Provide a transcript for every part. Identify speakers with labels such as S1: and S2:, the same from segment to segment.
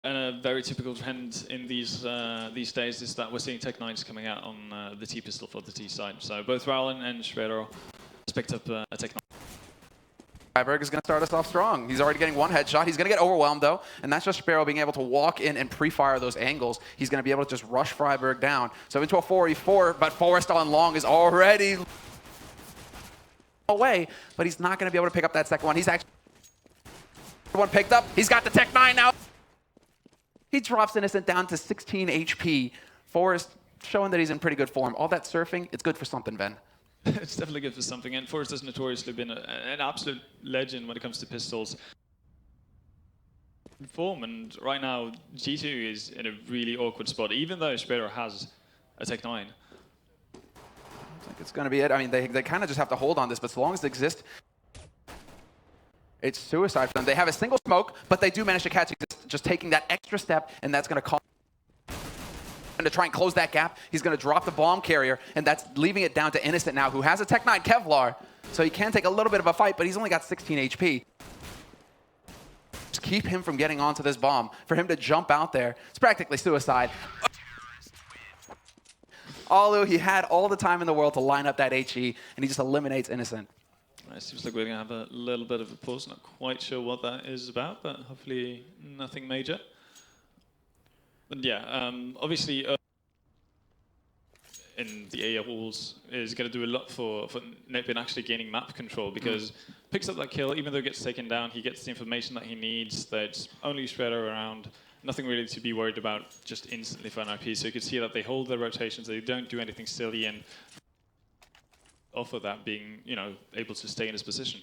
S1: And a very typical trend in these days is that we're seeing Tech 9s coming out on the T pistol for the T side. So both Rowland and Schroeder has picked up a Tech 9.
S2: Freiberg is going to start us off strong. He's already getting one headshot. He's going to get overwhelmed, though, and that's just Sparrow being able to walk in and pre-fire those angles. He's going to be able to just rush Freiberg down. So into a 4v4, but Forrest on long is already away, but he's not going to be able to pick up that second one. He's actually one picked up. He's got the Tech 9 now. He drops Innocent down to 16 HP. Forrest showing that he's in pretty good form. All that surfing, it's good for something, Ben.
S1: It's definitely good for something, and Forrest has notoriously been an absolute legend when it comes to pistols. Form, and right now G2 is in a really awkward spot, even though Schroeder has a Tech 9.
S2: I think it's going to be it. I mean, they kind of just have to hold on this, but as long as they exist, it's suicide for them. They have a single smoke, but they do manage to catch exist, just taking that extra step, and that's going to cost. And to try and close that gap, he's going to drop the bomb carrier, and that's leaving it down to Innocent now, who has a Tech 9 Kevlar, so he can take a little bit of a fight, but he's only got 16 HP. Just keep him from getting onto this bomb. For him to jump out there, it's practically suicide. Alu, he had all the time in the world to line up that HE, and he just eliminates Innocent.
S1: It seems like we're going to have a little bit of a pause. Not quite sure what that is about, but hopefully nothing major. But yeah, obviously in the AR walls is going to do a lot for Nepin actually gaining map control, because picks up that kill, even though it gets taken down, he gets the information that he needs. That's only Shredder around, nothing really to be worried about, just instantly for NIP. So you can see that they hold their rotations, they don't do anything silly, and off of that being, able to stay in his position.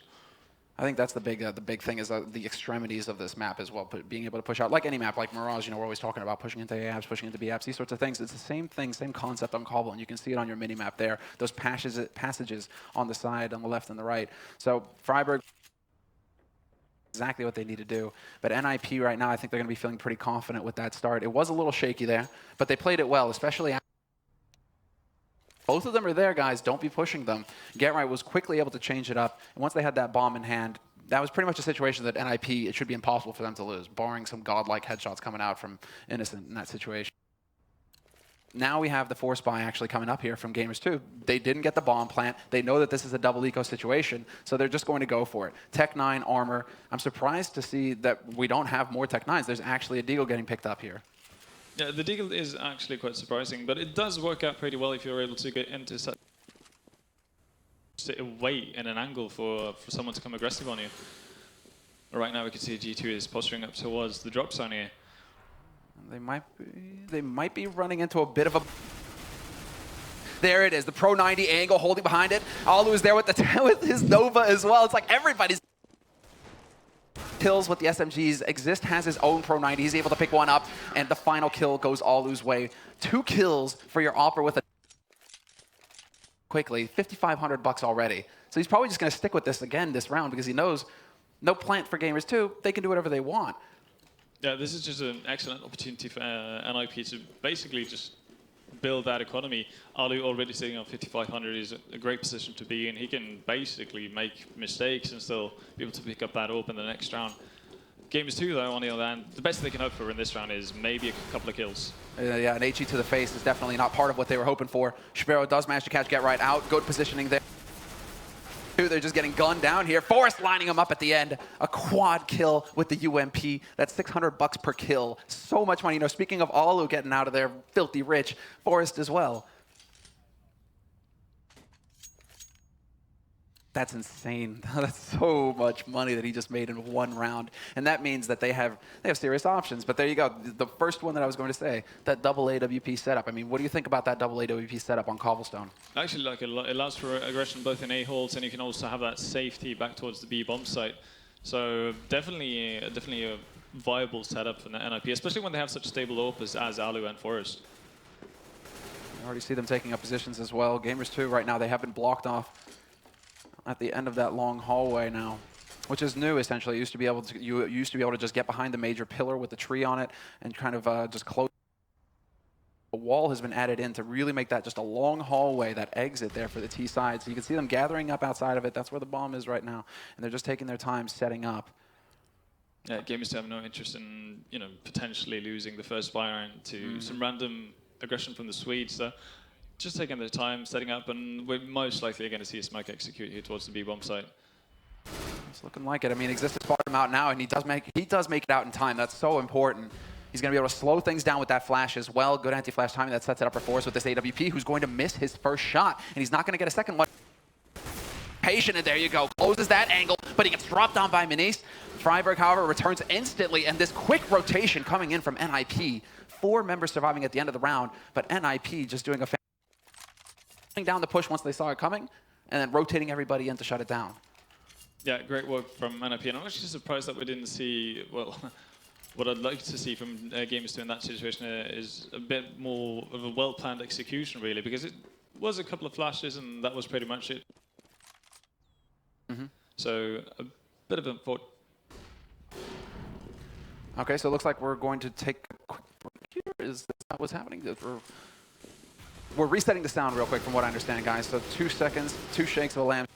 S2: I think that's the big thing is the extremities of this map as well, being able to push out, like any map, like Mirage, we're always talking about pushing into AAPs, pushing into B-apps, these sorts of things. It's the same thing, same concept on Cobble, and you can see it on your mini-map there, those passages on the side, on the left and the right. So Freiberg, exactly what they need to do. But NIP right now, I think they're going to be feeling pretty confident with that start. It was a little shaky there, but they played it well, especially after. Both of them are there, guys. Don't be pushing them. Get Right was quickly able to change it up. And once they had that bomb in hand, that was pretty much a situation that NIP, it should be impossible for them to lose, barring some godlike headshots coming out from Innocent in that situation. Now we have the Force Buy actually coming up here from Gamers2. They didn't get the bomb plant. They know that this is a double eco situation, so they're just going to go for it. Tech 9 armor. I'm surprised to see that we don't have more Tech 9s. There's actually a Deagle getting picked up here.
S1: Yeah, the Deagle is actually quite surprising, but it does work out pretty well if you're able to get into such a wait and an angle for someone to come aggressive on you. Right now we can see G2 is posturing up towards the drop zone here.
S2: They might be running into a bit of a... There it is, the Pro 90 angle holding behind it. Alu is there with with his Nova as well. It's like everybody's kills with the SMGs. Exist has his own Pro 90. He's able to pick one up, and the final kill goes Alu's way. 2 kills for your Opera with a... Quickly, 5,500 bucks already. So he's probably just going to stick with this again this round, because he knows no plant for Gamers2. They can do whatever they want.
S1: Yeah, this is just an excellent opportunity for NIP to basically just build that economy. Alu already sitting on 5,500 is a great position to be in. He can basically make mistakes and still be able to pick up that AWP in the next round. Gamers2, though, on the other hand, the best they can hope for in this round is maybe a couple of kills.
S2: Yeah, an HE to the face is definitely not part of what they were hoping for. Sparrow does manage to catch Get Right out. Good positioning there. They're just getting gunned down here. Forrest lining them up at the end. A quad kill with the UMP. That's 600 bucks per kill. So much money. Speaking of Alu getting out of there filthy rich, Forrest as well. That's insane. That's so much money that he just made in one round. And that means that they have serious options. But there you go. The first one that I was going to say, that double AWP setup. I mean, what do you think about that double AWP setup on Cobblestone?
S1: I actually like it. It allows for aggression both in A-holes, and you can also have that safety back towards the B-bomb site. So definitely a viable setup for NIP, especially when they have such stable AWPs as Alu and Forrest.
S2: You already see them taking up positions as well. Gamers2 right now, they have been blocked off at the end of that long hallway now, which is new essentially. You used to be able to just get behind the major pillar with the tree on it and kind of just close. A wall has been added in to really make that just a long hallway, that exit there for the T side. So you can see them gathering up outside of it. That's where the bomb is right now, and they're just taking their time setting up.
S1: Yeah, Gamers2 have no interest in potentially losing the first buy round to some random aggression from the Swedes. So just taking their time, setting up, and we're most likely going to see a smoke execute here towards the B bomb site.
S2: It's looking like it. I mean, Existence spotted him out now, and he does make it out in time. That's so important. He's going to be able to slow things down with that flash as well. Good anti-flash timing that sets it up for Force with this AWP, who's going to miss his first shot, and he's not going to get a second one. Patient, and there you go. Closes that angle, but he gets dropped down by Manise. Freiberg, however, returns instantly, and this quick rotation coming in from NIP. 4 members surviving at the end of the round, but NIP just doing a down the push once they saw it coming, and then rotating everybody in to shut it down.
S1: Yeah, great work from NIP, and I'm actually surprised that we didn't see, well, what I'd like to see from Gamers2 in that situation is a bit more of a well-planned execution, really, because it was a couple of flashes, and that was pretty much it. So a bit of a thought.
S2: Okay, so it looks like we're going to take a quick break here. Is that what's happening? We're resetting the sound real quick from what I understand, guys. So 2 seconds, 2 shakes of a lamp.